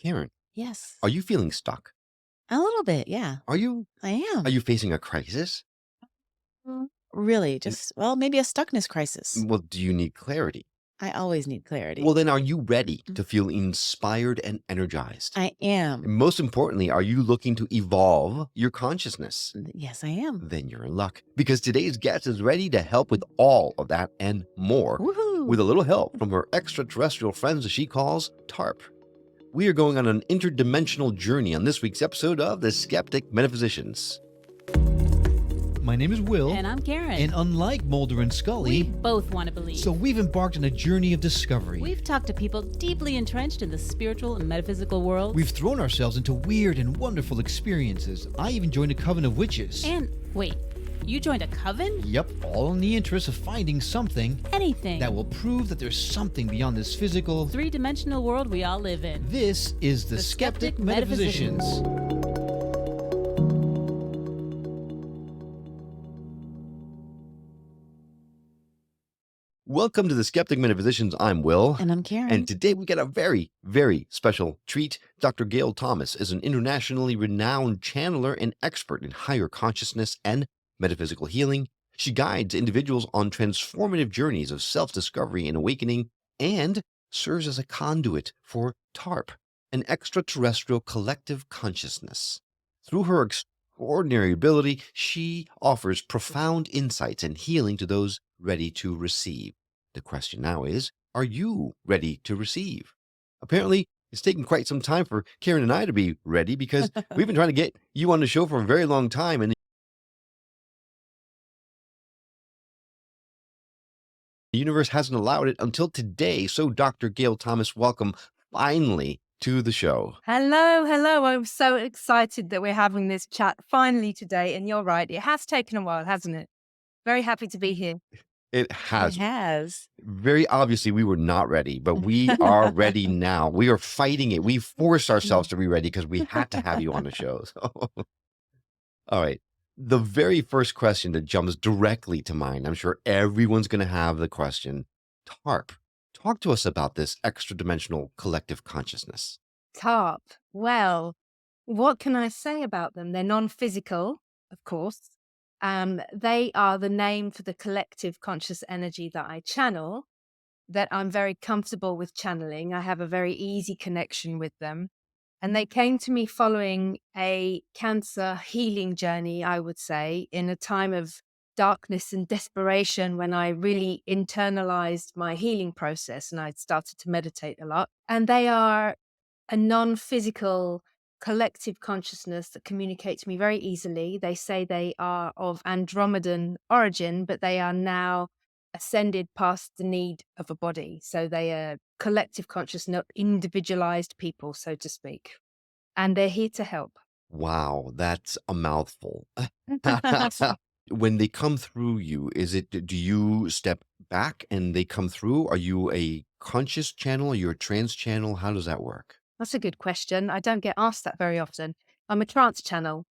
Karen, Yes. are you feeling stuck? A little bit, yeah. Are you I are am. you facing a crisis? Really, And well, maybe a stuckness crisis. well, do you need clarity? I always need Well, clarity. then are you ready Mm. to feel inspired and energized? I am. And most importantly, are you looking to evolve your consciousness? Yes, I am. Then you're in luck because today's guest is ready to help with all of that and more with Woohoo! a little help from her extraterrestrial friends she calls Tarp. We are going on an interdimensional journey on this week's episode of The Skeptic Metaphysicians. My name is Will, And I'm Karen. and unlike Mulder and we Scully, both want to believe. so we've embarked on a journey of discovery. We've talked to people deeply entrenched in the spiritual and metaphysical world. We've thrown ourselves into weird and wonderful experiences. I even joined a coven of witches. And wait, you joined a coven? Yep, all in the interest of finding something Anything. that will prove that there's something beyond this physical, three-dimensional world we all live in. This is the Skeptic Metaphysicians. Welcome to The Skeptic Metaphysicians. I'm Will. And I'm Karen. And today we got a very, very special treat. Dr. Gayle Thomas is an internationally renowned channeler and expert in higher consciousness and metaphysical healing. She guides individuals on transformative journeys of self-discovery and awakening and serves as a conduit for Tarp, an extraterrestrial collective consciousness. Through her extraordinary ability, she offers profound insights and healing to those ready to receive. The question now is, are you ready to receive? Apparently, it's taken quite some time for Karen and I to be ready because we've been trying to get you on the show for a very long time, and the universe hasn't allowed it until today. So, Dr. Gayle Thomas, welcome finally to the show. Hello. I'm so excited that we're having this chat finally today. And you're right, it has taken a while, hasn't it? Very happy to be here. It It has. has. Very obviously, we were not ready, but we are ready now. We are fighting it. We forced ourselves to be ready because we had to have you on the show. So. All right. The very first question that jumps directly to mind, I'm sure everyone's going to have the question, Tarp, talk to us about this extra-dimensional collective consciousness. Tarp. Well, what can I say about them? They're non-physical, of course. They are the name for the collective conscious energy that I channel, that I'm very comfortable with channeling. I have a very easy connection with them. And they came to me following a cancer healing journey, I would say, in a time of darkness and desperation when I really internalized my healing process and I started to meditate a lot. And they are a non-physical collective consciousness that communicate to me very easily. They say they are of Andromedan origin, but they are now ascended past the need of a body. So they are collective conscious, not individualized people, so to speak. And they're here to help. Wow, that's a mouthful. When they come through you, do you step back and they come through? Are you a conscious channel? Are you a trance channel? How does that work? That's a good question. I don't get asked that very often. I'm a trance channel.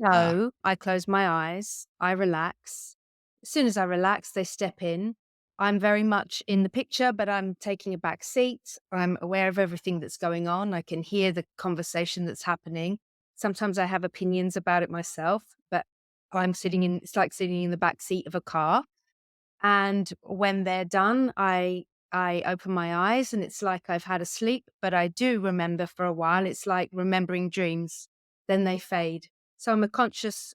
So I close my eyes, I relax. As soon as I relax, they step in. I'm very much in the picture, but I'm taking a back seat. I'm aware of everything that's going on. I can hear the conversation that's happening. Sometimes I have opinions about it myself, but it's like sitting in the back seat of a car. And when they're done, I open my eyes and it's like I've had a sleep, but I do remember for a while. It's like remembering dreams. Then they fade. So I'm a conscious,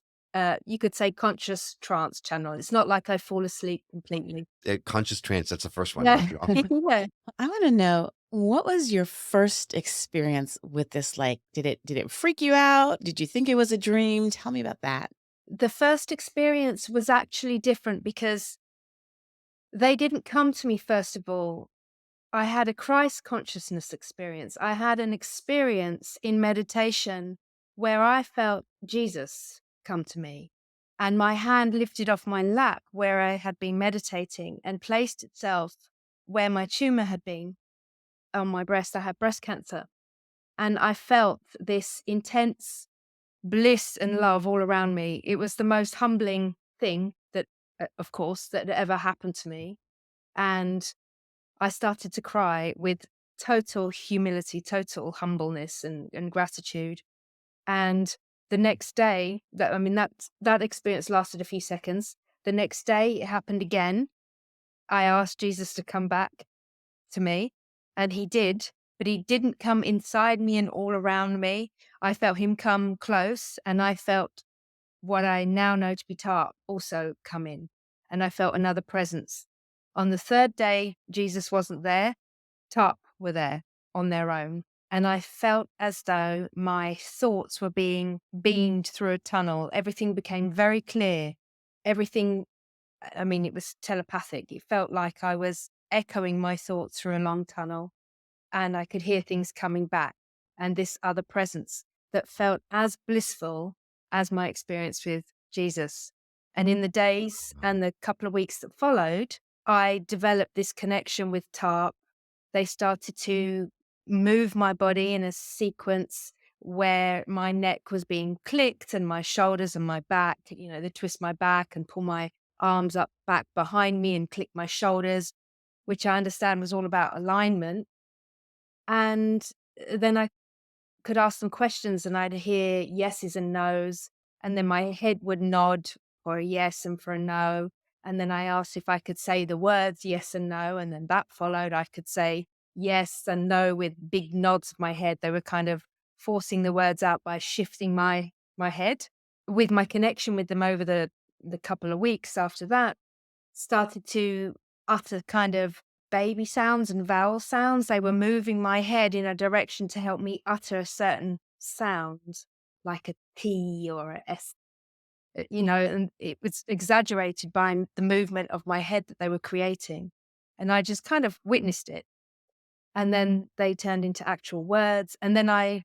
you could say conscious trance channel. It's not like I fall asleep completely. Conscious trance, that's the first one. Yeah. Dr. Yeah. I want to know, what was your first experience with this? Like, did it freak you out? Did you think it was a dream? Tell me about that. The first experience was actually different because they didn't come to me, first of all. I had a Christ consciousness experience. I had an experience in meditation where I felt Jesus come to me, and my hand lifted off my lap where I had been meditating and placed itself where my tumor had been on my breast. I had breast cancer, and I felt this intense bliss and love all around me. It was the most humbling thing that, of course, that had ever happened to me. And I started to cry with total humility, total humbleness and gratitude. And the next day, that experience lasted a few seconds. The next day, it happened again. I asked Jesus to come back to me, and he did, but he didn't come inside me and all around me. I felt him come close, and I felt what I now know to be Tarp also come in, and I felt another presence. On the third day, Jesus wasn't there. Tarp were there on their own. And I felt as though my thoughts were being beamed through a tunnel. Everything became very clear. Everything, it was telepathic. It felt like I was echoing my thoughts through a long tunnel, and I could hear things coming back. And this other presence that felt as blissful as my experience with Jesus. And in the days and the couple of weeks that followed, I developed this connection with Tarp. They started to move my body in a sequence where my neck was being clicked and my shoulders and my back. They twist my back and pull my arms up back behind me and click my shoulders, which I understand was all about alignment. And then I could ask them questions and I'd hear yeses and nos. And then my head would nod for a yes and for a no. And then I asked if I could say the words yes and no. And then that followed. I could say yes and no with big nods of my head. They were kind of forcing the words out by shifting my head. With my connection with them over the couple of weeks after that, started to utter kind of baby sounds and vowel sounds. They were moving my head in a direction to help me utter a certain sound, like a T or a S. And it was exaggerated by the movement of my head that they were creating. And I just kind of witnessed it. And then they turned into actual words. And then I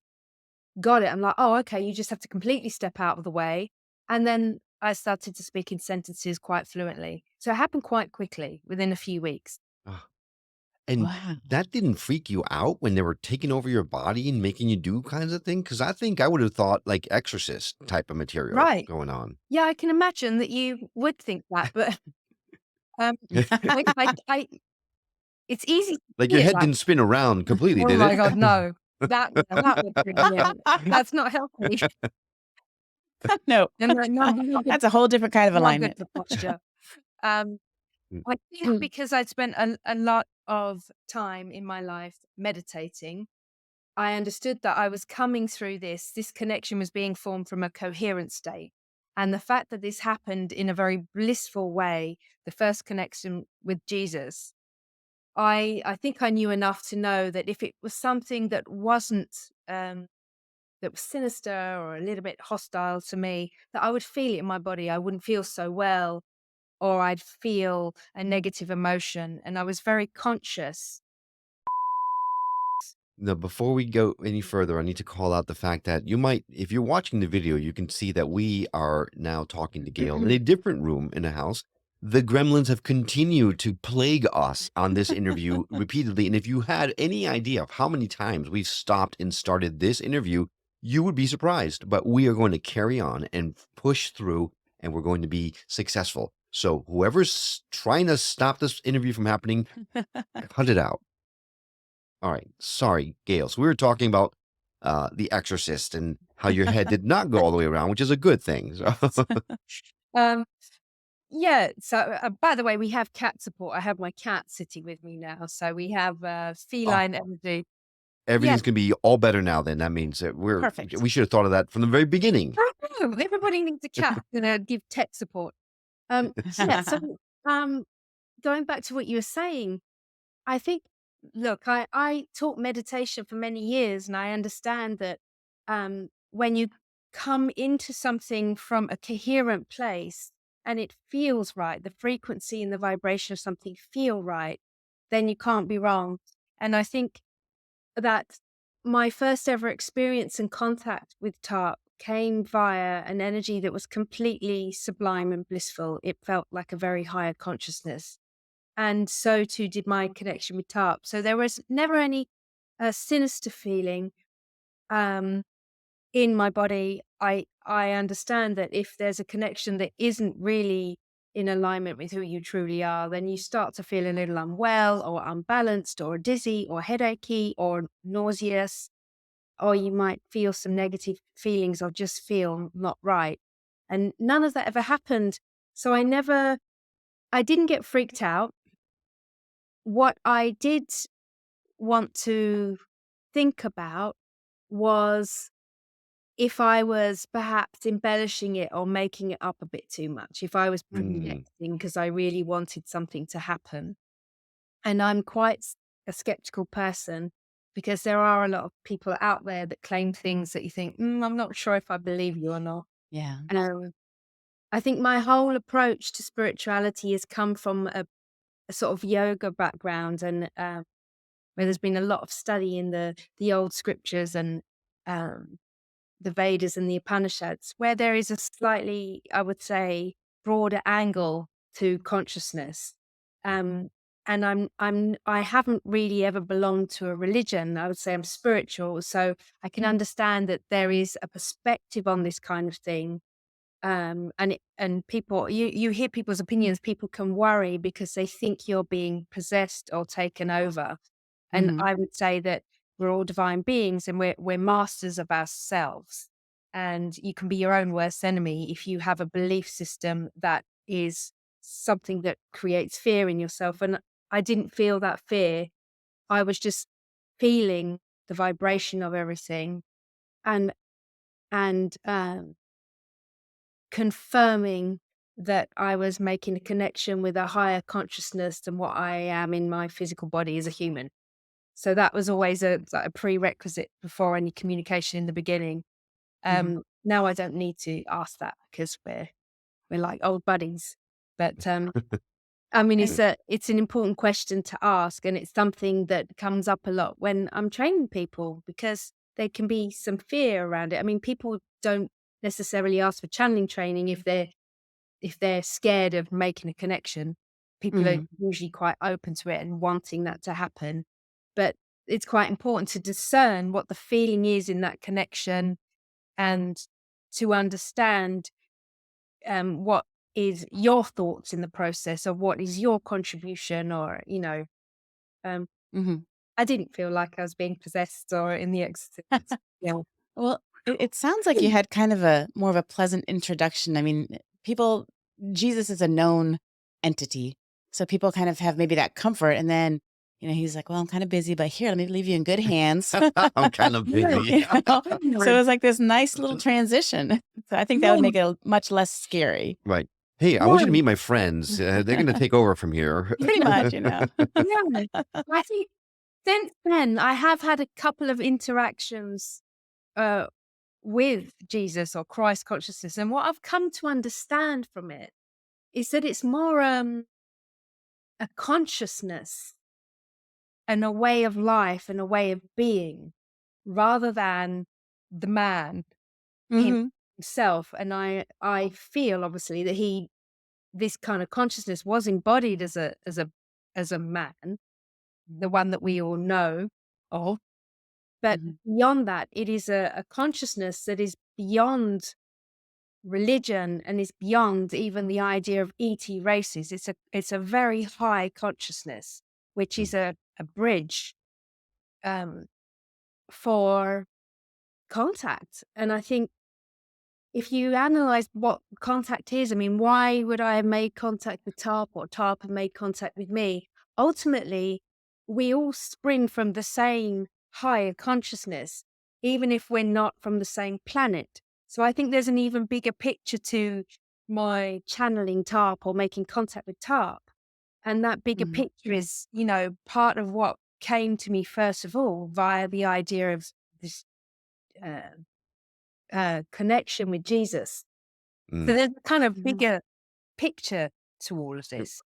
got it. I'm like, oh, okay, you just have to completely step out of the way. And then I started to speak in sentences quite fluently. So it happened quite quickly, within a few weeks. And Wow. that didn't freak you out when they were taking over your body and making you do kinds of things? Because I think I would have thought like Exorcist type of material Right. going on. Yeah, I can imagine that you would think that, but it's easy to Like see your it head like, didn't spin around completely, oh did my it? God, no. That would freak me out. That's not healthy. No, And like, no, not good, that's a whole different kind of not good alignment. for posture. Um, Mm. I think because I'd spent a lot of time in my life meditating, I understood that I was coming through this connection was being formed from a coherent state. And the fact that this happened in a very blissful way, the first connection with Jesus, I think I knew enough to know that if it was something that wasn't, that was sinister or a little bit hostile to me, that I would feel it in my body. I wouldn't feel so well, or I'd feel a negative emotion. And I was very conscious. Now, before we go any further, I need to call out the fact that you might, if you're watching the video, you can see that we are now talking to Gayle in a different room in the house. The Gremlins have continued to plague us on this interview repeatedly. And if you had any idea of how many times we've stopped and started this interview, you would be surprised. But we are going to carry on and push through, and we're going to be successful. So whoever's trying to stop this interview from happening, cut it out. All right. Sorry, Gayle. So we were talking about The Exorcist and how your head did not go all the way around, which is a good thing. So Um, yeah. So, by the way, we have cat support. I have my cat sitting with me now. So we have feline energy. everything's going to be all better now then. That means that Perfect. we should have thought of that from the very beginning. Oh, everybody needs a cat. Give tech support. Yeah. So, going back to what you were saying, I think, look, I taught meditation for many years, and I understand that when you come into something from a coherent place and it feels right, the frequency and the vibration of something feel right, then you can't be wrong. And I think that my first ever experience and contact with Tarp came via an energy that was completely sublime and blissful. It felt like a very higher consciousness. And so too did my connection with Tarp. So there was never any sinister feeling in my body. I understand that if there's a connection that isn't really in alignment with who you truly are, then you start to feel a little unwell or unbalanced or dizzy or headachy or nauseous, or you might feel some negative feelings or just feel not right. And none of that ever happened. So I didn't get freaked out. What I did want to think about was if I was perhaps embellishing it or making it up a bit too much, if I was Mm, projecting because I really wanted something to happen. And I'm quite a skeptical person because there are a lot of people out there that claim things that you think, I'm not sure if I believe you or not. Yeah. Um, I think my whole approach to spirituality has come from a sort of yoga background, and where there's been a lot of study in the old scriptures and um, the Vedas and the Upanishads, where there is a slightly, I would say, broader angle to consciousness. And I haven't really ever belonged to a religion. I would say I'm spiritual, so I can understand that there is a perspective on this kind of thing. And people, you hear people's opinions. People can worry because they think you're being possessed or taken over. And Hmm. I would say that we're all divine beings and we're masters of ourselves. And you can be your own worst enemy if you have a belief system that is something that creates fear in yourself. And I didn't feel that fear. I was just feeling the vibration of everything and and confirming that I was making a connection with a higher consciousness than what I am in my physical body as a human. So that was always a prerequisite before any communication in the beginning. Hmm. Now I don't need to ask that because we're like old buddies. But I mean, And it's an important question to ask, and it's something that comes up a lot when I'm training people because there can be some fear around it. I mean, people don't necessarily ask for channeling training if they're scared of making a connection. People are mhm. usually quite open to it and wanting that to happen. But it's quite important to discern what the feeling is in that connection and to understand what is your thoughts in the process or what is your contribution or, um, Mhm. I didn't feel like I was being possessed or in the exorcist. Yeah. Well, it sounds like you had kind of a more of a pleasant introduction. I mean, people, Jesus is a known entity. So people kind of have maybe that comfort. And then, he's like, well, I'm kind of busy, but here, let me leave you in good hands. I'm kind of busy. You know? So it was like this nice little transition. So I think that would make it much less scary. Right. Hey, I want you to meet my friends. They're going to take over from here. Pretty much, Yeah. I think since then, I have had a couple of interactions uh, with Jesus or Christ consciousness. And what I've come to understand from it is that it's more a consciousness and a way of life and a way of being rather than the man Hmm. himself. And I feel obviously that this kind of consciousness was embodied as a man, the one that we all know of. But Hmm. beyond that, it is a consciousness that is beyond religion and is beyond even the idea of ET races. It's a very high consciousness, which is a bridge um, for contact. And I think if you analyze what contact is, I mean, why would I have made contact with Tarp or Tarp have made contact with me? Ultimately, we all spring from the same higher consciousness, even if we're not from the same planet. So I think there's an even bigger picture to my channeling Tarp or making contact with Tarp. And that bigger Hmm. picture is, part of what came to me first of all via the idea of this uh, connection with Jesus. So Mm, there's a kind of Hmm. bigger picture to all of this.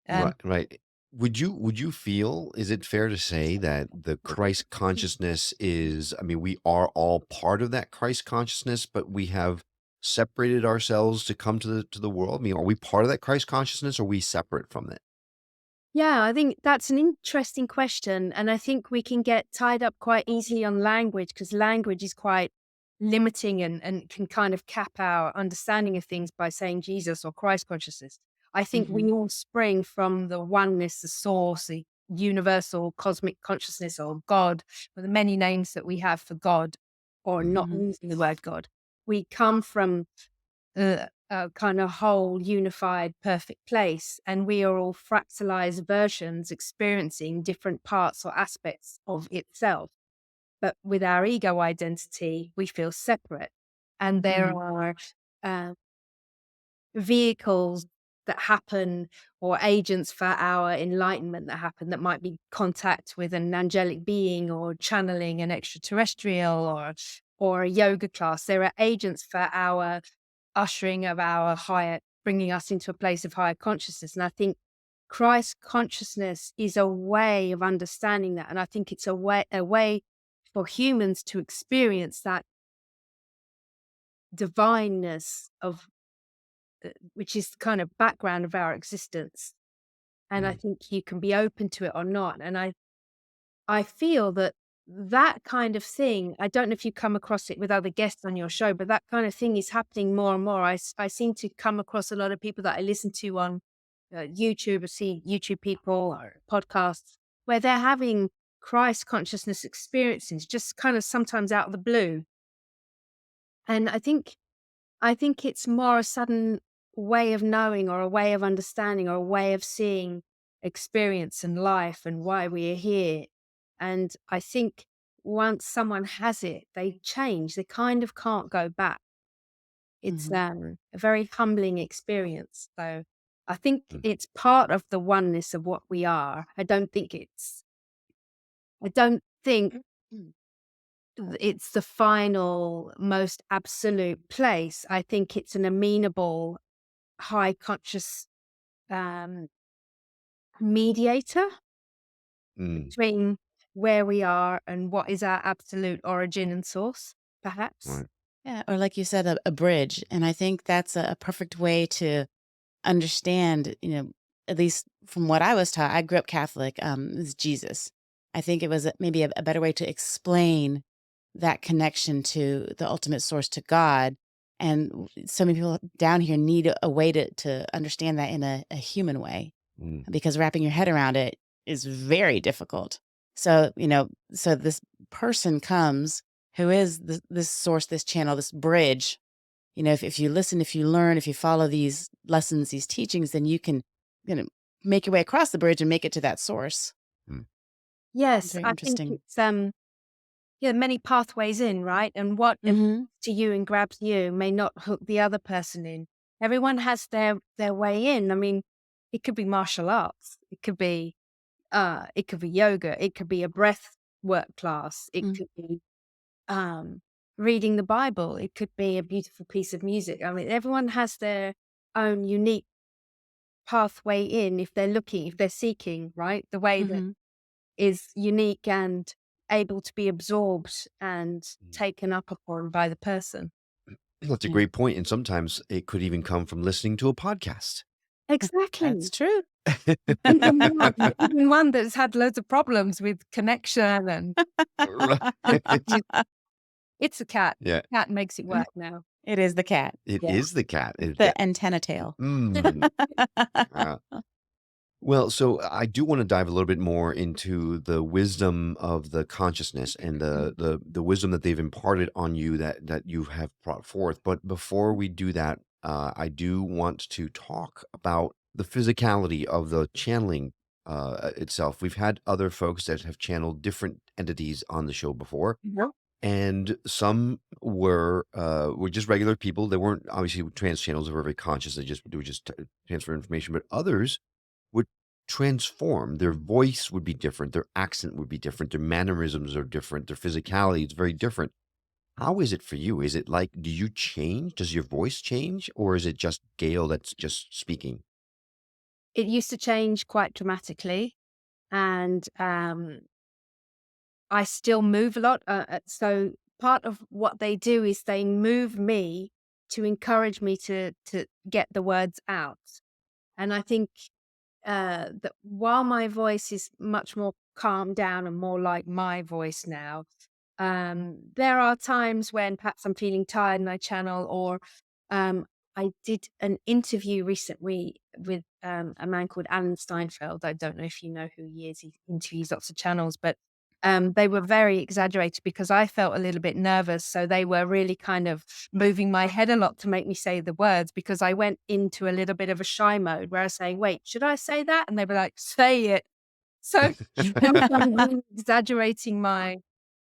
right, Um, right. Would you feel, is it fair to say that the Christ consciousness is, I mean, we are all part of that Christ consciousness, but we have separated ourselves to come to the world? I mean, are we part of that Christ consciousness or are we separate from it? yeah, I think that's an interesting question. And I think we can get tied up quite easily on language because language is quite limiting and can kind of cap our understanding of things by saying Jesus or Christ consciousness. I think we all spring from the oneness, the source, the universal cosmic consciousness, or God, or the many names that we have for God, or not using the word God. We come from a kind of whole, unified, perfect place, and we are all fractalized versions experiencing different parts or aspects of itself. But with our ego identity, we feel separate. And there are vehicles that happen, or agents for our enlightenment that happen, that might be contact with an angelic being, or channeling an extraterrestrial, or a yoga class. There are agents for our ushering of our higher, bringing us into a place of higher consciousness. And I think Christ consciousness is a way of understanding that. And I think it's a way for humans to experience that divineness of, which is the kind of background of our existence. And I think you can be open to it or not. And I feel that kind of thing, I don't know if you come across it with other guests on your show, but that kind of thing is happening more and more. I seem to come across a lot of people that I listen to on YouTube, or see YouTube people or podcasts, where they're having Christ consciousness experiences, just kind of sometimes out of the blue. And I think it's more a sudden way of knowing, or a way of understanding, or a way of seeing experience and life and why we are here. And I think once someone has it, they change. They kind of can't go back. It's a very humbling experience. So I think it's part of the oneness of what we are. I don't think it's the final, most absolute place. I think it's an amenable, high conscious mediator between where we are and what is our absolute origin and source, perhaps. Right. Yeah, or like you said, a bridge. And I think that's a perfect way to understand, at least from what I was taught. I grew up Catholic, is Jesus. I think it was maybe a better way to explain that connection to the ultimate source, to God. And so many people down here need a way to understand that in a human way, because wrapping your head around it is very difficult. So, so this person comes who is this source, this channel, this bridge. If you listen, if you learn, if you follow these lessons, these teachings, then you can, make your way across the bridge and make it to that source. Yes, Very I interesting. think it's many pathways in, right? And what appeals to you and grabs you may not hook the other person in. Everyone has their way in. I mean, it could be martial arts, it could be yoga, it could be a breath work class, it could be reading the Bible, it could be a beautiful piece of music. I mean, everyone has their own unique pathway in, if they're seeking, right? The way that is unique and able to be absorbed and taken up upon by the person. That's a great point. And sometimes it could even come from listening to a podcast. Exactly. That's true. Even one that's had loads of problems with connection and it's a cat. Yeah. Cat makes it work now. It is the cat. It is the cat. The antenna tail. Well, so I do want to dive a little bit more into the wisdom of the consciousness and the wisdom that they've imparted on you that you have brought forth. But before we do that, I do want to talk about the physicality of the channeling itself. We've had other folks that have channeled different entities on the show before. And some were just regular people. They weren't obviously trans channels. They were very conscious. They would just transfer information. But others would transform. Their voice would be different. Their accent would be different. Their mannerisms are different. Their physicality is very different. How is it for you? Is it like, do you change? Does your voice change? Or is it just Gayle that's just speaking? It used to change quite dramatically. And I still move a lot. So part of what they do is they move me to encourage me to get the words out. And I think that while my voice is much more calmed down and more like my voice now, there are times when perhaps I'm feeling tired and I channel, or I did an interview recently with a man called Alan Steinfeld. I don't know if you know who he is. He interviews lots of channels, but they were very exaggerated because I felt a little bit nervous. So they were really kind of moving my head a lot to make me say the words, because I went into a little bit of a shy mode where I was saying, wait, should I say that? And they were like, say it. So they were kind of really exaggerating my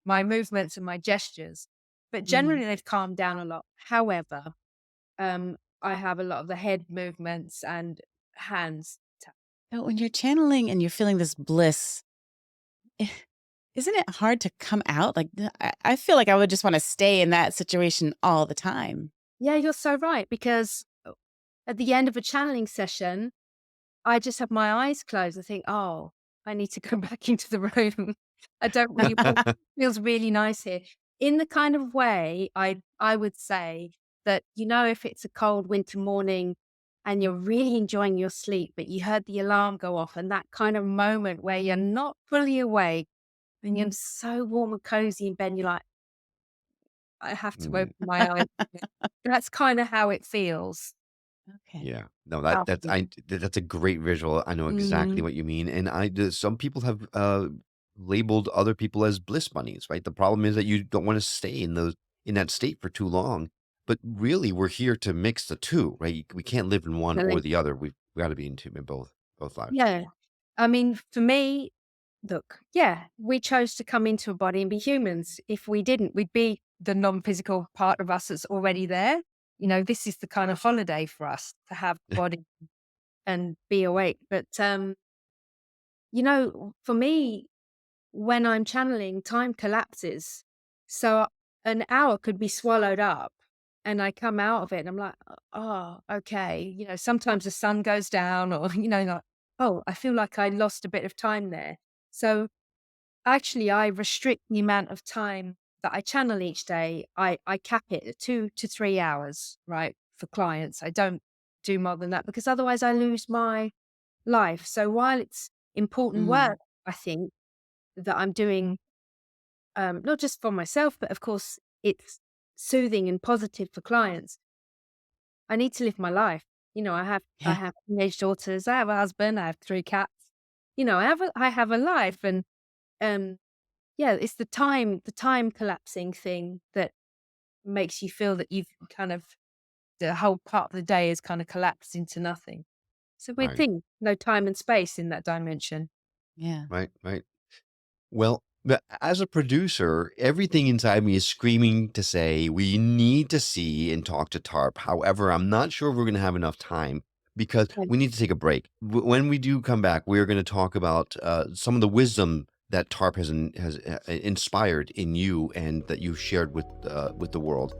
movements and my gestures. But Mhm. generally, they've calmed down a lot. However, I have a lot of the head movements and hands. But when you're channeling and you're feeling this bliss, eh, isn't it hard to come out? Like, I feel like I would just want to stay in that situation all the time. Yeah, you're so right. Because at the end of a channeling session, I just have my eyes closed. I think, oh, I need to go back into the room. I don't really want, it feels really nice here. In the kind of way I would say that, if it's a cold winter morning and you're really enjoying your sleep, but you heard the alarm go off, and that kind of moment where you're not fully awake and you're so warm and cozy in bed, you're like, I have to Mm, open my eyes. That's kind of how it feels. Okay. yeah. No, Powerful. that's a great visual. I know exactly Mhm. what you mean. And some people have labeled other people as bliss bunnies, right? The problem is that you don't want to stay in that state for too long. But really, we're here to mix the two, right? We can't live in one or the other. We got to be in both lives. Yeah. I mean, for me, look, yeah, we chose to come into a body and be humans. If we didn't, we'd be the non-physical part of us that's already there. This is the kind of holiday for us to have body and be awake. But for me, when I'm channeling, time collapses. So an hour could be swallowed up, and I come out of it and I'm like, oh, okay. Sometimes the sun goes down, or, like, oh, I feel like I lost a bit of time there. So actually, I restrict the amount of time that I channel each day. I cap it at 2 to 3 hours, right? For clients. I don't do more than that, because otherwise I lose my life. So while it's important Mm. work, I think, that I'm doing, not just for myself, but of course it's soothing and positive for clients. I need to live my life. I Yeah. have teenage daughters. I have a husband. I have 3 cats. I have a life, and um, yeah, it's the time collapsing thing that makes you feel that you've kind of, the whole part of the day is kind of collapsed into nothing. It's a weird Right, thing. No time and space in that dimension. Yeah. right, right. Well, but as a producer, everything inside me is screaming to say we need to see and talk to Tarp. However, I'm not sure if we're going to have enough time because Right. we need to take a break. When we do come back, we are going to talk about some of the wisdom that Tarp has inspired in you and that you shared with the world.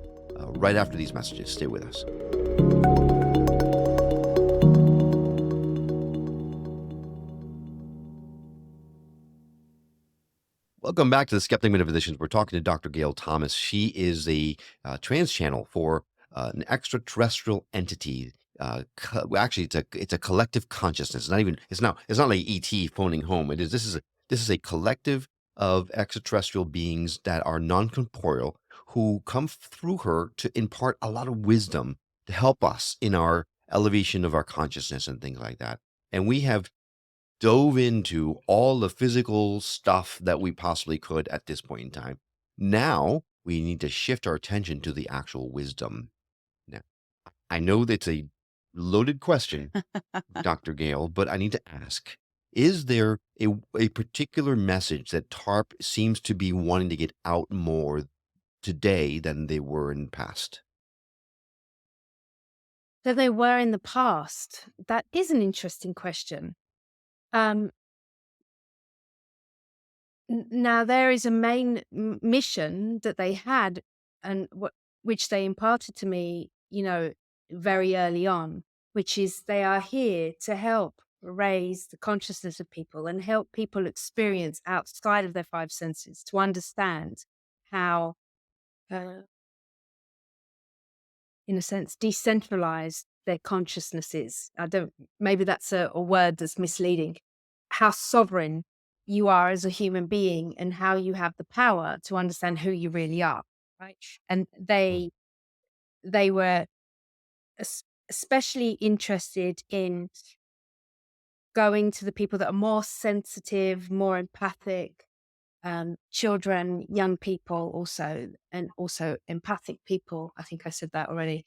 Right after these messages, stay with us. Welcome back to the Skeptic Metaphysicians. We're talking to Dr. Gayle Thomas. She is a trans channel for an extraterrestrial entity. Actually, it's a collective consciousness. It's not like ET phoning home. This is a collective of extraterrestrial beings that are non-corporeal who come through her to impart a lot of wisdom to help us in our elevation of our consciousness and things like that. And we have dove into all the physical stuff that we possibly could at this point in time. Now we need to shift our attention to the actual wisdom. Now, I know that's a loaded question, Dr. Gale, but I need to ask, is there a particular message that TARP seems to be wanting to get out more today than they were in the past? That they were in the past. That is an interesting question. Um, Now there is a main mission that they had, and which they imparted to me, very early on, which is they are here to help raise the consciousness of people and help people experience outside of their five senses, to understand how, uh, in a sense, decentralized their consciousness is. I don't, maybe that's a word that's misleading. How sovereign you are as a human being, and how you have the power to understand who you really are. Right. And Mm. they were especially interested in going to the people that are more sensitive, more empathic, children, young people also, and also empathic people. I think I said that already.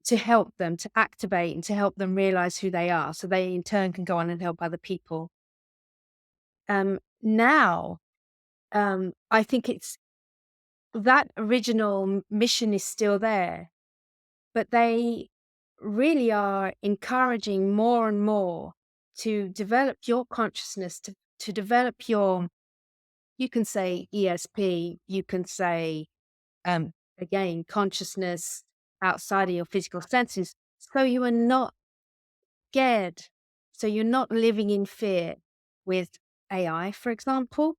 To help them, to activate and to help them realize who they are so they in turn can go on and help other people. Now, I think it's that original mission is still there, but they really are encouraging more and more to develop your consciousness, to develop your, you can say ESP, you can say, again, consciousness outside of your physical senses. So you are not scared. So you're not living in fear with AI, for example,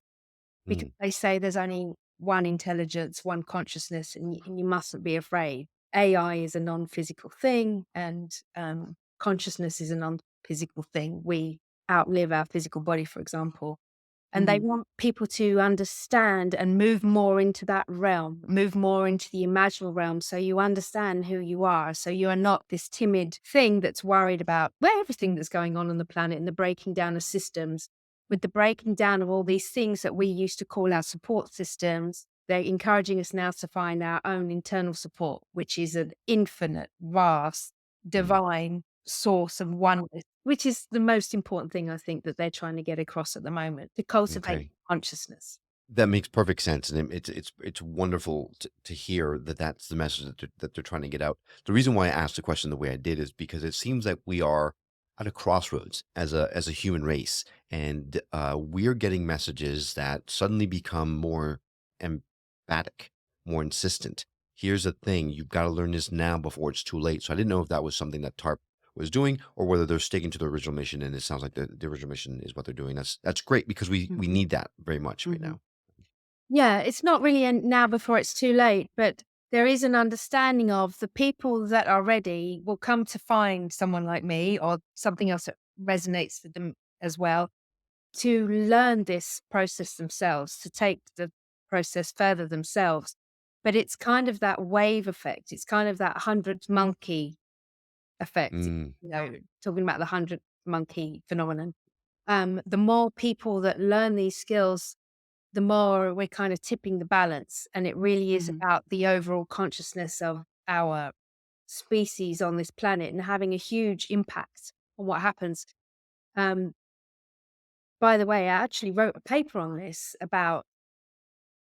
because Mm, they say there's only one intelligence, one consciousness, and you mustn't be afraid. AI is a non-physical thing, and consciousness is a non-physical thing. We outlive our physical body, for example. And they Mhm. want people to understand and move more into that realm, move more into the imaginal realm. So you understand who you are. So you are not this timid thing that's worried about everything that's going on the planet and the breaking down of systems. With the breaking down of all these things that we used to call our support systems, they're encouraging us now to find our own internal support, which is an infinite, vast, mm, divine source of oneness, which is the most important thing I think that they're trying to get across at the moment, to cultivate okay. consciousness. That makes perfect sense, and it's wonderful to hear that that's the message that they're trying to get out. The reason why I asked the question the way I did is because it seems like we are at a crossroads as a human race, and we're getting messages that suddenly become more emphatic, more insistent. Here's the thing: you've got to learn this now before it's too late. So I didn't know if that was something that Tarp was doing, or whether they're sticking to the original mission. And it sounds like the original mission is what they're doing. That's great because we Mhm. need that very much right Mhm. now. Yeah, it's not really now before it's too late, but there is an understanding of the people that are ready will come to find someone like me or something else that resonates with them as well, to learn this process themselves, to take the process further themselves. But it's kind of that wave effect. It's kind of that 100th monkey effect, Mm, talking about the 100th monkey phenomenon. The more people that learn these skills, the more we're kind of tipping the balance. And it really is Mhm. about the overall consciousness of our species on this planet and having a huge impact on what happens. Um, by the way, I actually wrote a paper on this about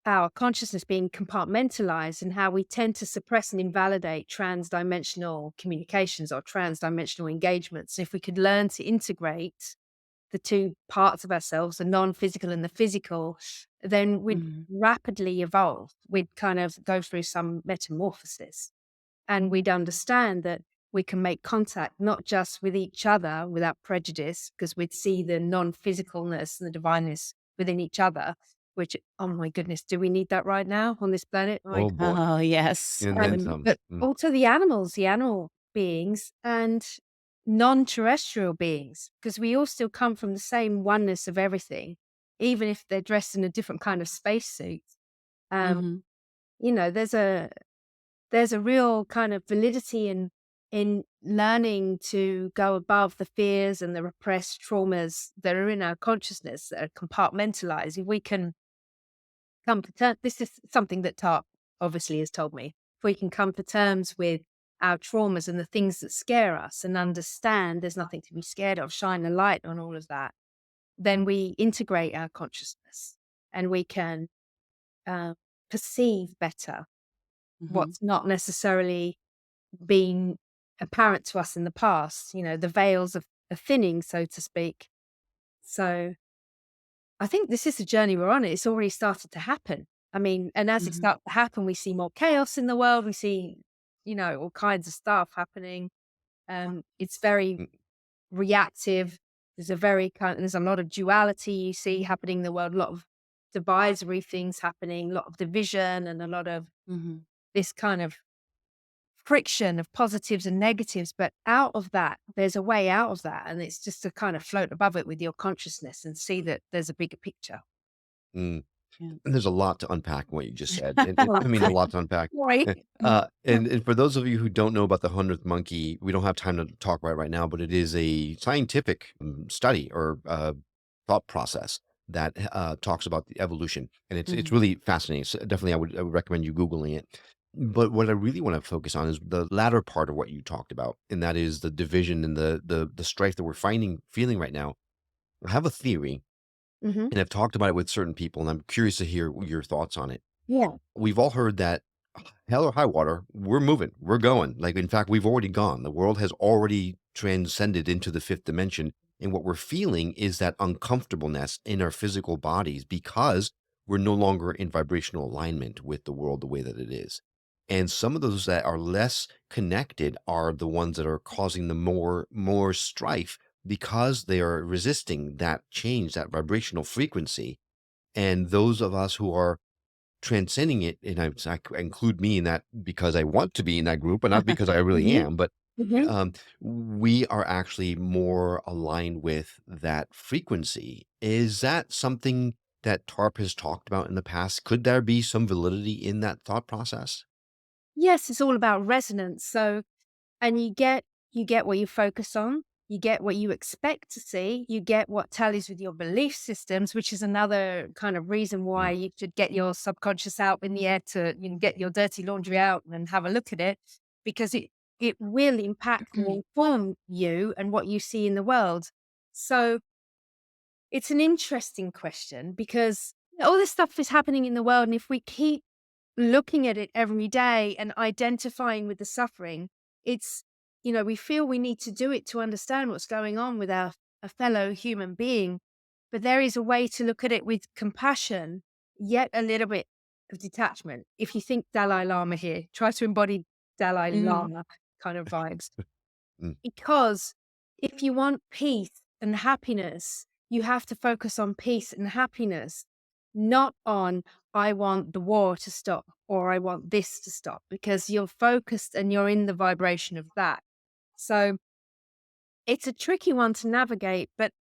our consciousness being compartmentalized and how we tend to suppress and invalidate trans-dimensional communications or trans-dimensional engagements. If we could learn to integrate the two parts of ourselves, the non-physical and the physical, then we'd Mhm. rapidly evolve. We'd kind of go through some metamorphosis and we'd understand that we can make contact not just with each other without prejudice, because we'd see the non-physicalness and the divineness within each other, which, oh my goodness, do we need that right now on this planet? Oh my oh boy, Oh, yes. and then Women. some. But Mm, also the animals, the animal beings and non-terrestrial beings, because we all still come from the same oneness of everything, even if they're dressed in a different kind of spacesuit. Um, Mhm. there's a real kind of validity in learning to go above the fears and the repressed traumas that are in our consciousness that are compartmentalized. If we can come to terms, this is something that Tarp obviously has told me. If we can come to terms with our traumas and the things that scare us and understand there's nothing to be scared of, shine a light on all of that, then we integrate our consciousness and we can uh, perceive better Mhm. what's not necessarily been apparent to us in the past, the veils of thinning, so to speak. So I think this is the journey we're on. It's already started to happen. I mean, and as it Mhm. starts to happen, we see more chaos in the world. We see, all kinds of stuff happening. It's very mm, reactive. There's a lot of duality you see happening in the world, a lot of divisory things happening, a lot of division and a lot of Mhm. this kind of friction of positives and negatives. But out of that, there's a way out of that. And it's just to kind of float above it with your consciousness and see that there's a bigger picture. mm. Yeah. And there's a lot to unpack in what you just said. And I mean, a lot to unpack. Right. And for those of you who don't know about the 100th monkey, we don't have time to talk about it right now, but it is a scientific study or thought process that talks about the evolution, and it's Mhm. really fascinating. So definitely, I would recommend you googling it. But what I really want to focus on is the latter part of what you talked about, and that is the division and the strife that we're feeling right now. I have a theory, Hmm. and I've talked about it with certain people, and I'm curious to hear your thoughts on it. Yeah. We've all heard that hell or high water, we're moving, we're going. Like, in fact, we've already gone. The world has already transcended into the fifth dimension. And what we're feeling is that uncomfortableness in our physical bodies because we're no longer in vibrational alignment with the world the way that it is. And some of those that are less connected are the ones that are causing the more strife because they are resisting that change, that vibrational frequency. And those of us who are transcending it, and I include me in that because I want to be in that group, but not because I really Hmm. am, but Hmm. we are actually more aligned with that frequency. Is that something that Tarp has talked about in the past? Could there be some validity in that thought process? Yes, it's all about resonance. So, and you get what you focus on, you get what you expect to see, you get what tallies with your belief systems, which is another kind of reason why Mm, you should get your subconscious out in the air to get your dirty laundry out and have a look at it, because it will impact and inform you and what you see in the world. So it's an interesting question because all this stuff is happening in the world, and if we keep looking at it every day and identifying with the suffering, it's, we feel we need to do it to understand what's going on with a fellow human being. But there is a way to look at it with compassion, yet a little bit of detachment. If you think Dalai Lama here, try to embody Dalai Mm. Lama kind of vibes. mm, Because if you want peace and happiness, you have to focus on peace and happiness, not on, I want the war to stop or I want this to stop, because you're focused and you're in the vibration of that. So it's a tricky one to navigate. But,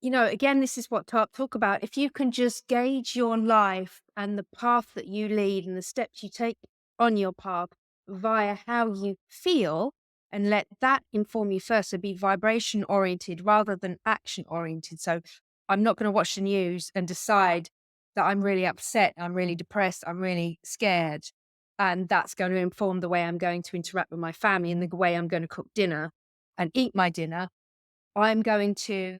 again, this is what talk about. If you can just gauge your life and the path that you lead and the steps you take on your path via how you feel, and let that inform you first. So be vibration oriented rather than action oriented. So I'm not going to watch the news and decide that I'm really upset, I'm really depressed, I'm really scared. And that's going to inform the way I'm going to interact with my family and the way I'm going to cook dinner and eat my dinner. I'm going to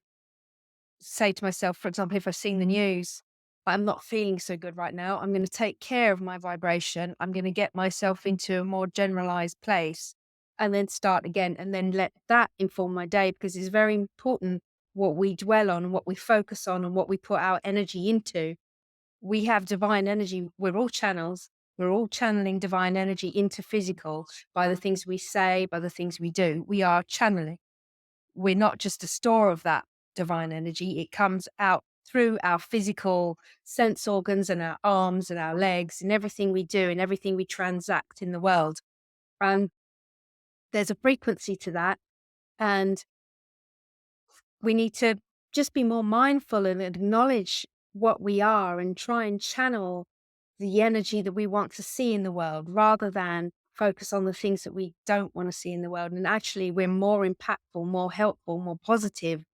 say to myself, for example, if I've seen the news, I'm not feeling so good right now. I'm going to take care of my vibration. I'm going to get myself into a more generalized place and then start again, and then let that inform my day, because it's very important what we dwell on and what we focus on and what we put our energy into. We have divine energy. We're all channels. We're all channeling divine energy into physical by the things we say, by the things we do. We are channeling. We're not just a store of that divine energy. It comes out through our physical sense organs and our arms and our legs and everything we do and everything we transact in the world. And there's a frequency to that. And we need to just be more mindful and acknowledge what we are and try and channel the energy that we want to see in the world, rather than focus on the things that we don't want to see in the world. And actually, we're more impactful, more helpful, more positive,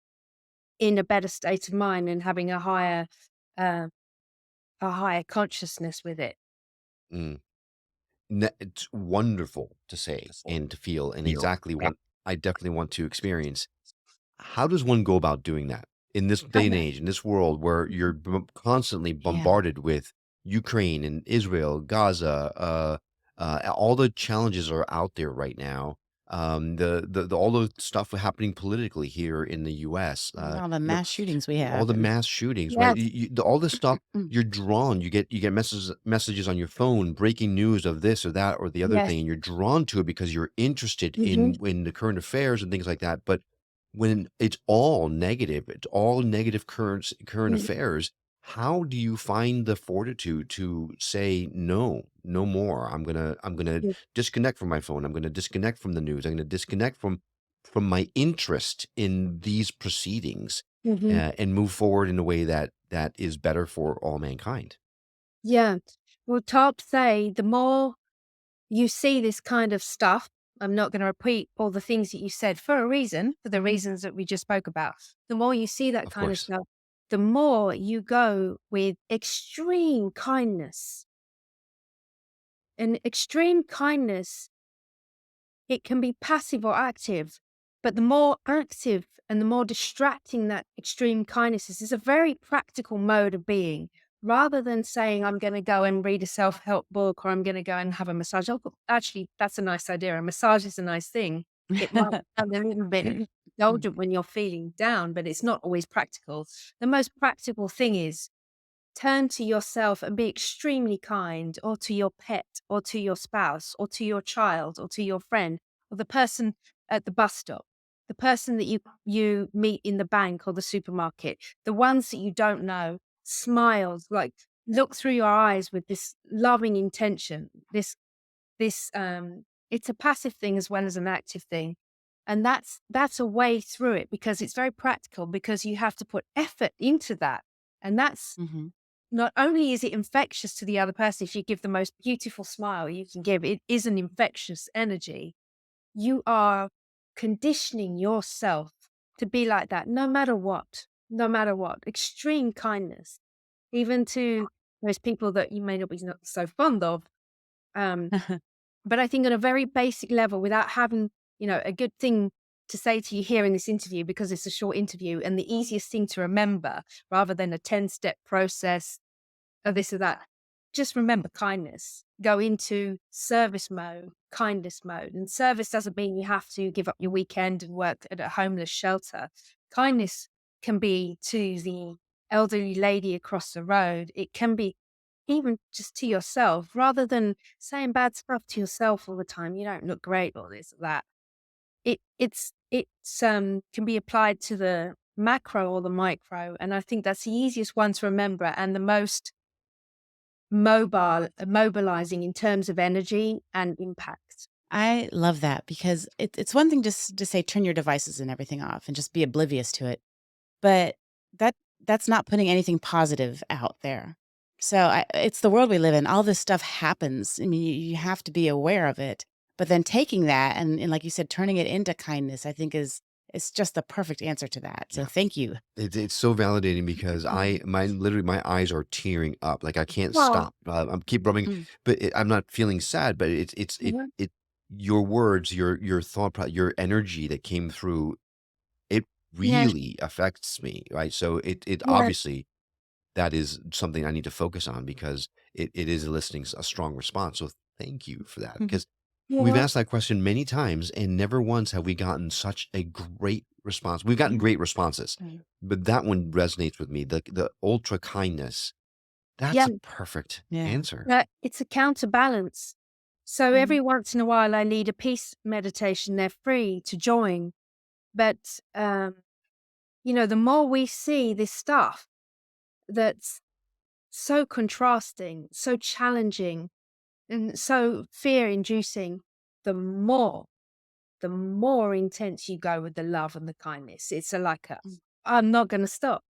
in a better state of mind and having uh, a higher consciousness with it. mm. It's wonderful to say and to feel, and exactly what I definitely want to experience. How does one go about doing that in this day and age, in this world where you're constantly Yeah. bombarded with Ukraine and Israel, Gaza, all the challenges are out there right now. The all the stuff happening politically here in the U.S. And all the mass shootings we All have. the And mass shootings, right? Yes. All this stuff, mm, you're drawn. You get messages on your phone, breaking news of this or that or the other Yes. thing, and you're drawn to it because you're interested Hmm. in the current affairs and things like that. But when it's all negative, it's all negative current affairs. How do you find the fortitude to say no, no more? I'm gonna disconnect from my phone. I'm gonna disconnect from the news. I'm gonna disconnect from my interest in these proceedings, Hmm. and move forward in a way that that is better for all mankind. Yeah. Well, Tarp say the more you see this kind of stuff, I'm not going to repeat all the things that you said for a reason, for the reasons that we just spoke about. The more you see that Of kind of course. stuff, the more you go with extreme kindness. And extreme kindness, it can be passive or active, but the more active and the more distracting that extreme kindness is a very practical mode of being. Rather than saying, I'm going to go and read a self help book or I'm going to go and have a massage. Oh, actually, that's a nice idea. A massage is a nice thing. It might sound a little bit indulgent when you're feeling down, but it's not always practical. The most practical thing is turn to yourself and be extremely kind, or to your pet, or to your spouse, or to your child, or to your friend, or the person at the bus stop, the person that you meet in the bank or the supermarket, the ones that you don't know. Smiles, like look through your eyes with this loving intention. This it's a passive thing as well as an active thing. And that's a way through it, because it's very practical, because you have to put effort into that. And that's Hmm. not only is it infectious to the other person, if you give the most beautiful smile you can give, it is an infectious energy. You are conditioning yourself to be like that, no matter what, no matter what. Extreme kindness, even to those people that you may not be so fond of. Um, but I think on a very basic level, without having, a good thing to say to you here in this interview, because it's a short interview, and the easiest thing to remember, rather than a 10-step process or this or that, just remember kindness. Go into service mode, kindness mode. And service doesn't mean you have to give up your weekend and work at a homeless shelter. Kindness can be to the elderly lady across the road. It can be even just to yourself, rather than saying bad stuff to yourself all the time. You don't look great, or this or that. It's can be applied to the macro or the micro. And I think that's the easiest one to remember, and the most mobilizing in terms of energy and impact. I love that, because it's one thing just to say turn your devices and everything off and just be oblivious to it, but that that's not putting anything positive out there. So it's the world we live in. All this stuff happens. I mean, you have to be aware of it, but then taking that and like you said, turning it into kindness, I think is just the perfect answer to that. So Yeah. thank you. It's so validating because literally my eyes are tearing up. Like I can't Well, stop. I'm keep rubbing, Mm. but I'm not feeling sad. But mhm. your words, your your energy that came through, it Yeah, really affects me, right? So it yeah, obviously that is something I need to focus on because it is eliciting a strong response. So thank you for that because we've yeah, asked that question many times and never once have we gotten such a great response. We've gotten great responses, Right. but that one resonates with me. The ultra kindness, that's yeah. a perfect Yeah. answer. It's a counterbalance. So Mhm. every once in a while, I lead a peace meditation. They're free to join, but the more we see this stuff that's so contrasting, so challenging, and so fear-inducing, the more the more intense you go with the love and the kindness. It's Mm. I'm not going to stop,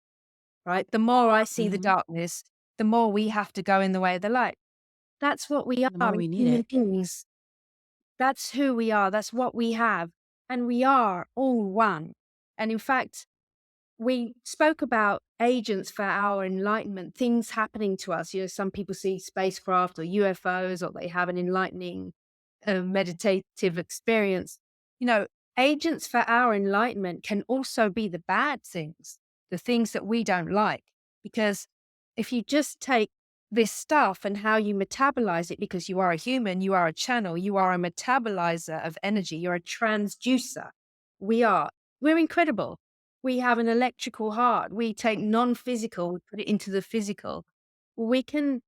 right? The more I see the Mhm. darkness, the more we have to go in the way of the light. That's what we The are more as we need human it. beings. That's who we are. That's what we have. And we are all one. And in fact, we spoke about agents for our enlightenment, things happening to us. Some people see spacecraft or UFOs, or they have an enlightening meditative experience. You know, Agents for our enlightenment can also be the bad things, the things that we don't like. Because if you just take this stuff and how you metabolize it, because you are a human, you are a channel, you are a metabolizer of energy, you're a transducer. We are. We're incredible. We have an electrical heart. We take non-physical, we put it into the physical. We can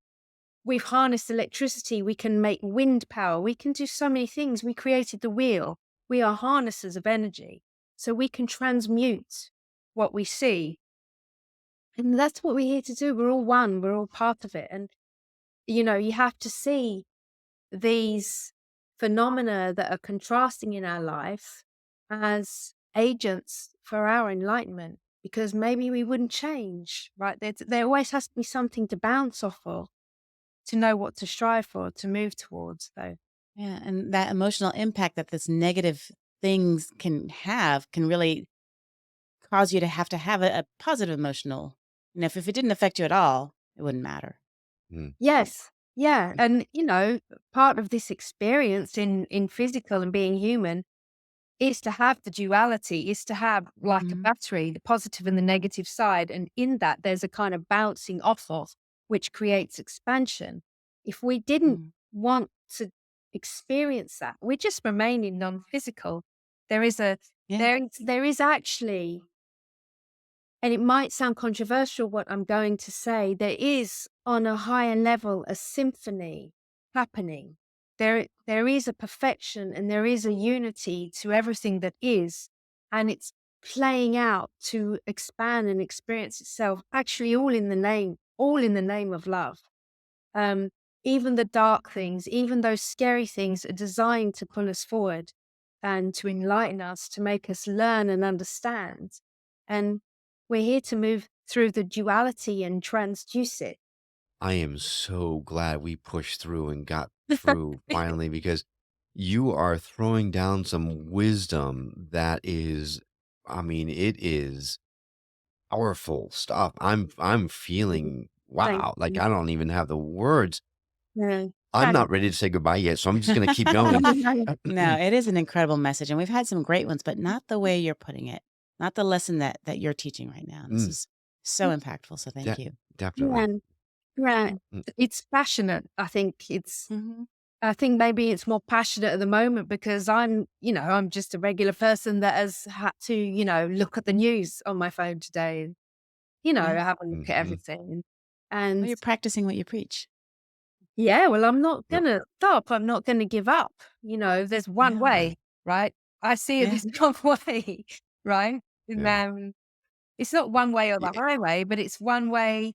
We've harnessed electricity. We can make wind power. We can do so many things. We created the wheel. We are harnessers of energy. So we can transmute what we see. And that's what we're here to do. We're all one. We're all part of it. And, you have to see these phenomena that are contrasting in our life as agents for our enlightenment. because maybe we wouldn't change, right? There always has to be something to bounce off of, to know what to strive for, to move towards. So, Yeah, and that emotional impact that this negative things can have can really cause you to have a positive emotional. If it didn't affect you at all, it wouldn't matter. Mm. yes, yeah. And, part of this experience in physical and being human is to have the duality, is to have like a Mhm. battery, the positive and the negative side. And in that, there's a kind of bouncing off of, which creates expansion. If we didn't Mm. want to experience that, we just remain in non-physical. There is a Yeah. there is actually, and it might sound controversial what I'm going to say, there is on a higher level a symphony happening. There is a perfection and there is a unity to everything that is, and it's playing out to expand and experience itself, actually all in the name of love. Um, Even the dark things, even those scary things are designed to pull us forward and to enlighten us, to make us learn and understand. And we're here to move through the duality and transduce it. I am so glad we pushed through and got through finally because you are throwing down some wisdom that is, I mean, it is powerful stuff. I'm feeling Thank wow, like you. I don't even have the words. Yeah. I'm Thank not ready to say goodbye yet, so I'm just gonna keep going. No, it is an incredible message, and we've had some great ones, but not the way you're putting it, not the lesson that you're teaching right now. This Mm, is so impactful. So thank de- you. definitely. Yeah. Right. Mm, It's passionate. Hmm. I think maybe it's more passionate at the moment because I'm just a regular person that has had to, look at the news on my phone today and, Yeah. have a look at mhm. everything. Well, And you're practicing what you preach. yeah, well, I'm not Yep. going to stop. I'm not going to give up. There's one Yeah. way, right? I see it Yeah. as one way, right? And Yeah. it's not one way or the Yeah. highway, but it's one way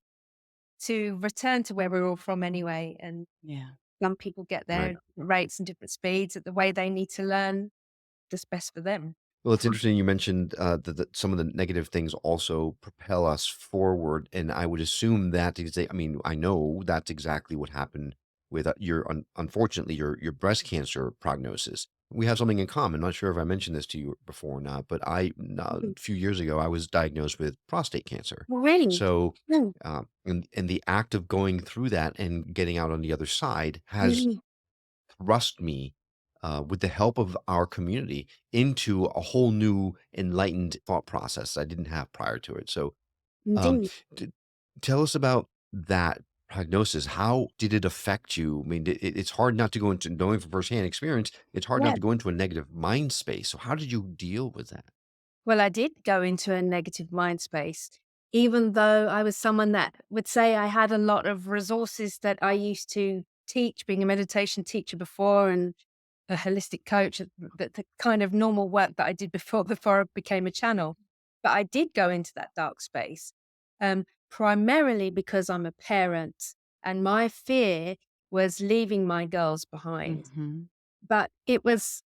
to return to where we're all from anyway. And Yeah. some people get there Right. at rates and different speeds at the way they need to learn that's best for them. Well, it's interesting you mentioned that some of the negative things also propel us forward, and I would assume that I mean, I know that's exactly what happened with unfortunately your breast cancer prognosis. We have something in common. Not sure if I mentioned this to you before or not, but a Mhm. few years ago I was diagnosed with prostate cancer. Well, really? So, Mm, and the act of going through that and getting out on the other side has mhm, thrust me, with the help of our community, into a whole new enlightened thought process I didn't have prior to it. So, um, indeed. t- tell us about that prognosis. How did it affect you? I mean, it's hard not to go into knowing from firsthand experience. It's hard not Yeah. to go into a negative mind space. So, how did you deal with that? Well, I did go into a negative mind space, even though I was someone that would say I had a lot of resources that I used to teach, being a meditation teacher before and a holistic coach, the kind of normal work that I did before I became a channel. But I did go into that dark space, primarily because I'm a parent and my fear was leaving my girls behind. Hmm. But it was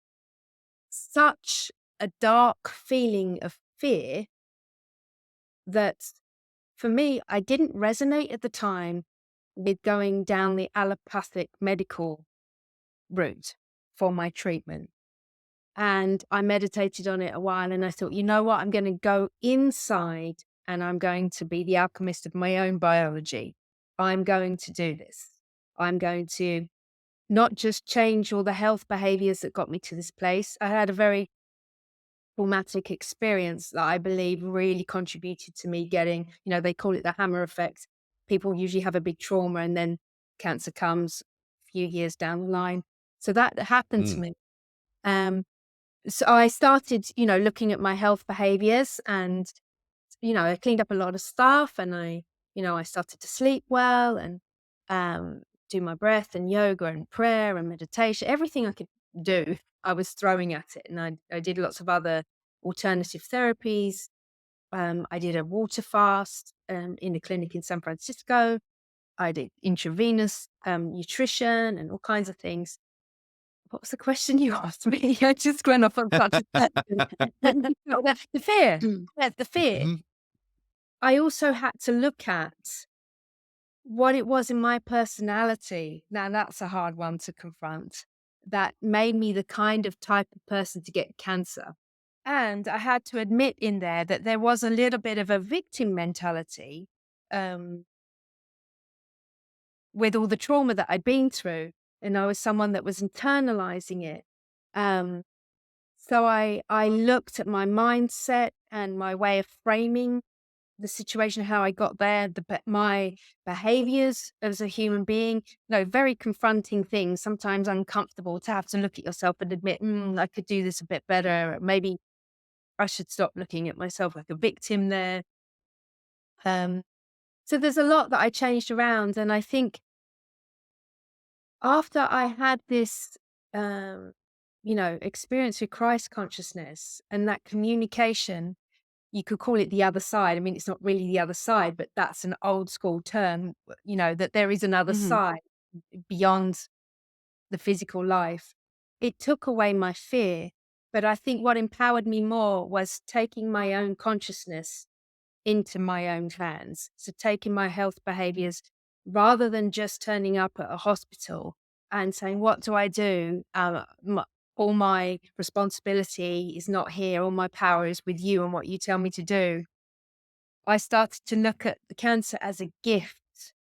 such a dark feeling of fear that for me, I didn't resonate at the time with going down the allopathic medical route for my treatment. And I meditated on it a while and I thought, you know what? I'm going to go inside and I'm going to be the alchemist of my own biology. I'm going to do this. I'm going to not just change all the health behaviors that got me to this place. I had a very traumatic experience that I believe really contributed to me getting, they call it the hammer effect. People usually have a big trauma and then cancer comes a few years down the line. So that happened to Mm, me. Um, so I started, looking at my health behaviors and, I cleaned up a lot of stuff and I started to sleep well and do my breath and yoga and prayer and meditation, everything I could do, I was throwing at it. And I did lots of other alternative therapies. I did a water fast in a clinic in San Francisco. I did intravenous nutrition and all kinds of things. What was the question you asked me? I just went off on such a tangent. The fear. Yeah, the fear. mhm, I also had to look at what it was in my personality. Now, that's a hard one to confront. That made me the kind of type of person to get cancer. And I had to admit in there that there was a little bit of a victim mentality um, with all the trauma that I'd been through. And I was someone that was internalizing it. Um, so I looked at my mindset and my way of framing the situation, how I got there, my behaviors as a human being, very confronting things, sometimes uncomfortable to have to look at yourself and admit, I could do this a bit better. Maybe I should stop looking at myself like a victim there. Um, so there's a lot that I changed around. And I think after I had this, experience with Christ consciousness and that communication, you could call it the other side. I mean, it's not really the other side, but that's an old school term, that there is another Hmm. side beyond the physical life. It took away my fear. But I think what empowered me more was taking my own consciousness into my own hands. So taking my health behaviors rather than just turning up at a hospital and saying, what do I do? All my responsibility is not here. All my power is with you and what you tell me to do. I started to look at the cancer as a gift,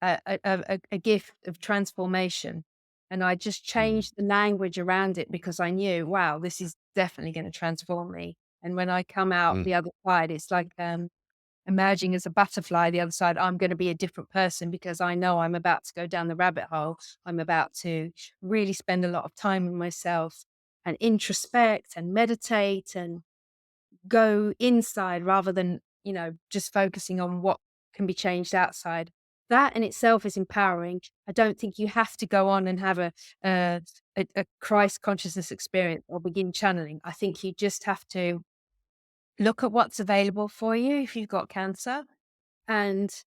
a gift of transformation. And I just Mm, changed the language around it because I knew, wow, this is definitely going to transform me. And when I come out mm, the other side, it's like emerging as a butterfly the other side. I'm going to be a different person because I know I'm about to go down the rabbit hole. I'm about to really spend a lot of time with myself and introspect and meditate and go inside rather than, just focusing on what can be changed outside. That in itself is empowering. I don't think you have to go on and have a, a Christ consciousness experience or begin channeling. I think you just have to look at what's available for you if you've got cancer and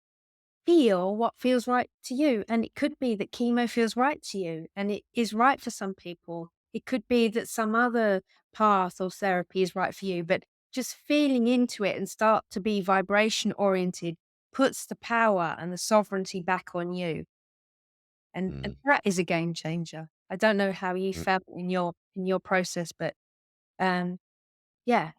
feel what feels right to you. And it could be that chemo feels right to you and it is right for some people. It could be that some other path or therapy is right for you, but just feeling into it and start to be vibration oriented puts the power and the sovereignty back on you. And mm, that is a game changer. I don't know how you mm. felt in your process, but um yeah.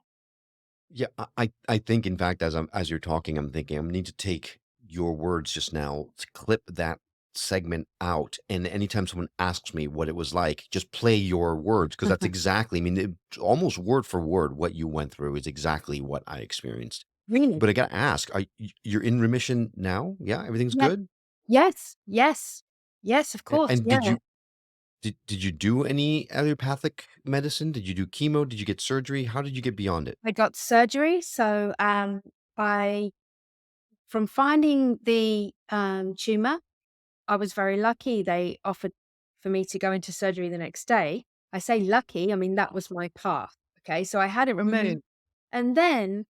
Yeah, I think in fact as you're talking, I'm thinking I need to take your words just now to clip that segment out, and anytime someone asks me what it was like, just play your words because that's exactly. I mean, almost word for word what you went through is exactly what I experienced. Really? But I gotta ask, you're in remission now? Yeah, everything's Yeah. good. Yes. Yes. Yes, of course. And Yeah. did you do any allopathic medicine? Did you do chemo? Did you get surgery? How did you get beyond it? I got surgery. So I from finding the tumor, I was very lucky. They offered for me to go into surgery the next day. I say lucky, I mean that was my path. Okay. So I had it Hmm. removed. And then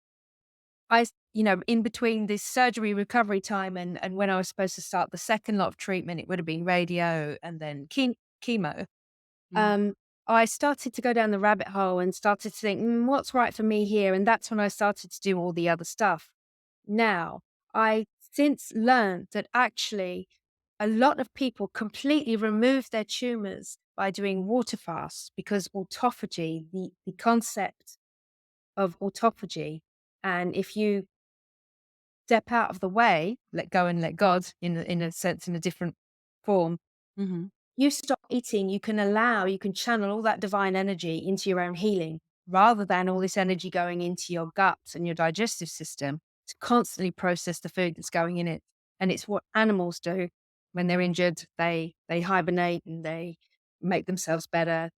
in between this surgery recovery time and when I was supposed to start the second lot of treatment, it would have been radio and then chemo. Hmm. um, I started to go down the rabbit hole and started to think, what's right for me here? And that's when I started to do all the other stuff. Now, I since learned that actually a lot of people completely remove their tumors by doing water fasts because autophagy, the concept of autophagy, and if you step out of the way, let go and let God in a sense, in a different form, Hmm. you stop eating, you can channel all that divine energy into your own healing rather than all this energy going into your guts and your digestive system to constantly process the food that's going in it. And it's what animals do when they're injured. They hibernate and they make themselves better.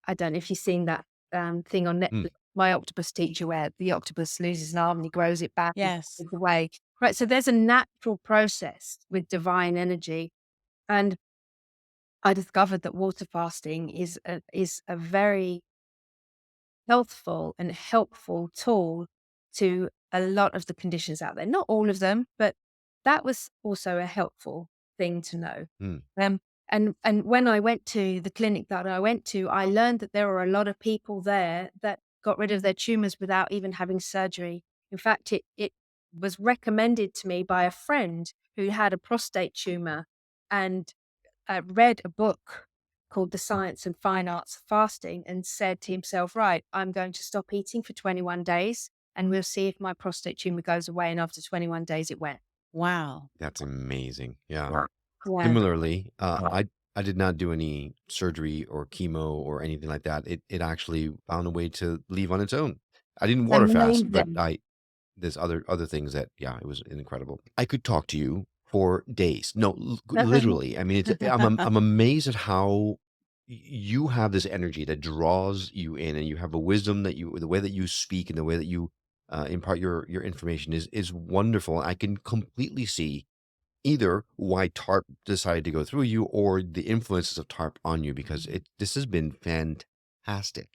I don't know if you've seen that thing on Mm, Netflix, My Octopus Teacher, where the octopus loses an arm and he grows it back and Yes. gives it away. Right. So there's a natural process with divine energy. And I discovered that water fasting is a very healthful and helpful tool to a lot of the conditions out there. Not all of them, but that was also a helpful thing to know. mm, Um, and when I went to the clinic that I went to, I learned that there were a lot of people there that got rid of their tumors without even having surgery. In fact, it was recommended to me by a friend who had a prostate tumor and read a book called The Science and Fine Arts of Fasting and said to himself, right, I'm going to stop eating for 21 days and we'll see if my prostate tumor goes away. And after 21 days, it went. Wow. That's amazing. Yeah. Yeah. Similarly, I did not do any surgery or chemo or anything like that. It actually found a way to leave on its own. I didn't water fast, but Amazing. there's other things that, yeah, it was incredible. I could talk to you for days. No, literally. I mean, I'm amazed at how you have this energy that draws you in, and you have a wisdom the way that you speak and the way that you impart your information is wonderful. I can completely see either why Tarp decided to go through you or the influences of Tarp on you, because this has been fantastic.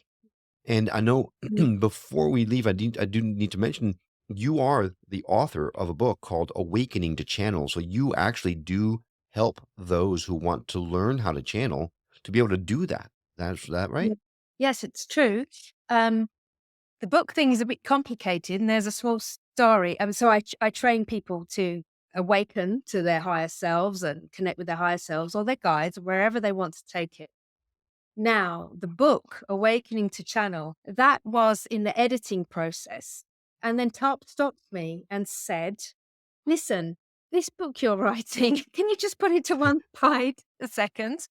And I know before we leave, I do need to mention you are the author of a book called Awakening to Channel. So you actually do help those who want to learn how to channel to be able to do that. That's that right? Yes, it's true. The book thing is a bit complicated, and there's a small story. So I train people to awaken to their higher selves and connect with their higher selves or their guides, wherever they want to take it. Now, the book, Awakening to Channel, that was in the editing process. And then Tarp stopped me and said, listen, this book you're writing, can you just put it to one side a second?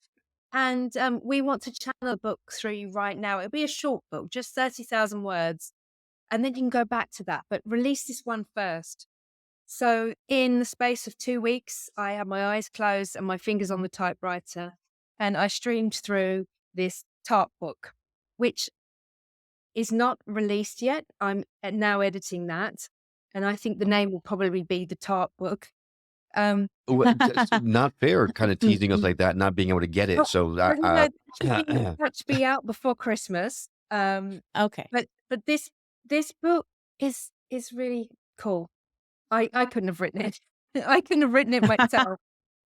And we want to channel a book through you right now. It'll be a short book, just 30,000 words. And then you can go back to that, but release this one first. So in the space of 2 weeks, I had my eyes closed and my fingers on the typewriter, and I streamed through this Tarp book, which is not released yet. I'm now editing that, and I think the name will probably be the Tarp book. It's not fair, kind of teasing us like that, not being able to get it. So that that should be out before Christmas. Okay. But this book is really cool. I couldn't have written it. I couldn't have written it myself.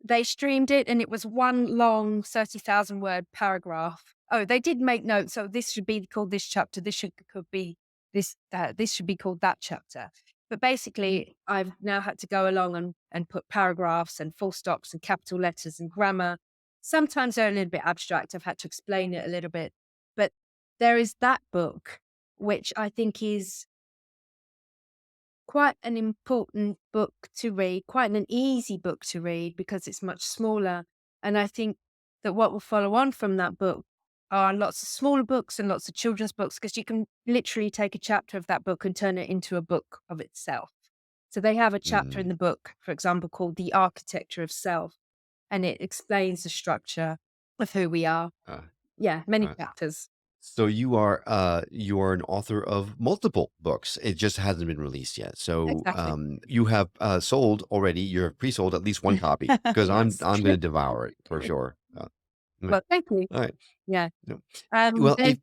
They streamed it, and it was one long 30,000 word paragraph. Oh, they did make notes. So this should be called this chapter. This could be this. This should be called that chapter. But basically, I've now had to go along and put paragraphs and full stops and capital letters and grammar. Sometimes they're a little bit abstract. I've had to explain it a little bit. But there is that book, which I think is quite an important book to read, quite an easy book to read because it's much smaller. And I think that what will follow on from that book are lots of smaller books and lots of children's books, because you can literally take a chapter of that book and turn it into a book of itself. So they have a chapter in the book, for example, called The Architecture of Self, and it explains the structure of who we are. Many chapters. So you are an author of multiple books. It just hasn't been released yet. So Exactly. you have sold already. You're pre-sold at least one copy, because Yes. I'm going to devour it for sure. Well, thank you. All right. Yeah. No. Well, there's-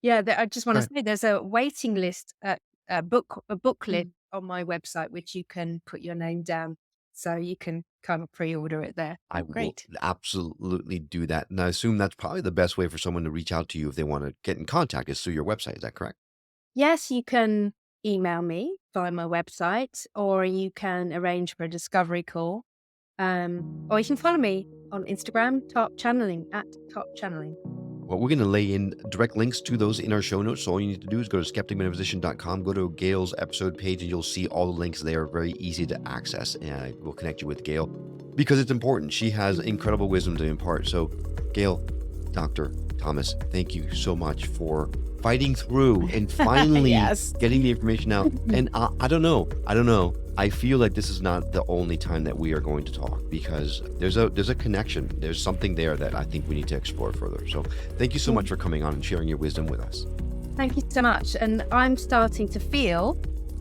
if I just want go to ahead. say there's a waiting list, a booklet on my website, which you can put your name down, so you can kind of pre-order it there. I will Great. absolutely do that. And I assume that's probably the best way for someone to reach out to you if they want to get in contact is through your website. Is that correct? Yes, you can email me via my website, or you can arrange for a discovery call, or you can follow me on Instagram, Tarp Channeling, at Tarp Channeling. Well, we're going to lay in direct links to those in our show notes. So all you need to do is go to skepticmetaphysician.com, go to Gayle's episode page, and you'll see all the links there. Very easy to access, and we'll connect you with Gayle because it's important. She has incredible wisdom to impart. So Gayle, Dr. Thomas, thank you so much for fighting through and finally Yes. getting the information out. And I don't know. I feel like this is not the only time that we are going to talk, because there's a connection. There's something there that I think we need to explore further. So thank you so much for coming on and sharing your wisdom with us. Thank you so much. And I'm starting to feel,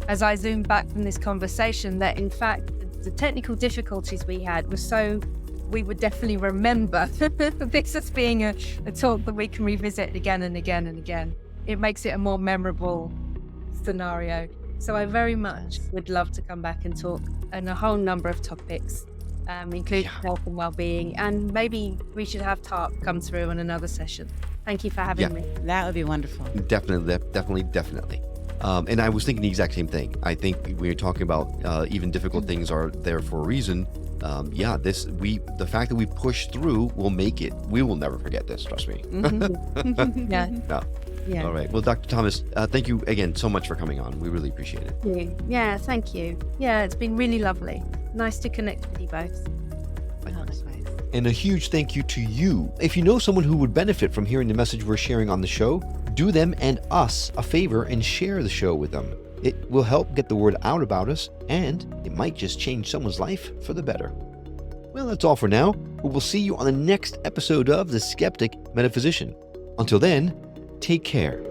as I zoom back from this conversation, that in fact, the technical difficulties we had were so we would definitely remember this as being a talk that we can revisit again and again and again. It makes it a more memorable scenario. So I very much would love to come back and talk on a whole number of topics, including health and well-being. And maybe we should have Tarp come through on another session. Thank you for having me. That would be wonderful. Definitely. And I was thinking the exact same thing. I think when you're talking about even difficult things are there for a reason. The fact that we push through will make it. We will never forget this. Trust me. Yeah. No. Yeah. All right. Well, Dr. Thomas, thank you again so much for coming on. We really appreciate it. Yeah, thank you. Yeah, it's been really lovely. Nice to connect with you both. Likewise. And a huge thank you to you. If you know someone who would benefit from hearing the message we're sharing on the show, do them and us a favor and share the show with them. It will help get the word out about us, and it might just change someone's life for the better. Well, that's all for now, but we'll see you on the next episode of The Skeptic Metaphysician. Until then, take care.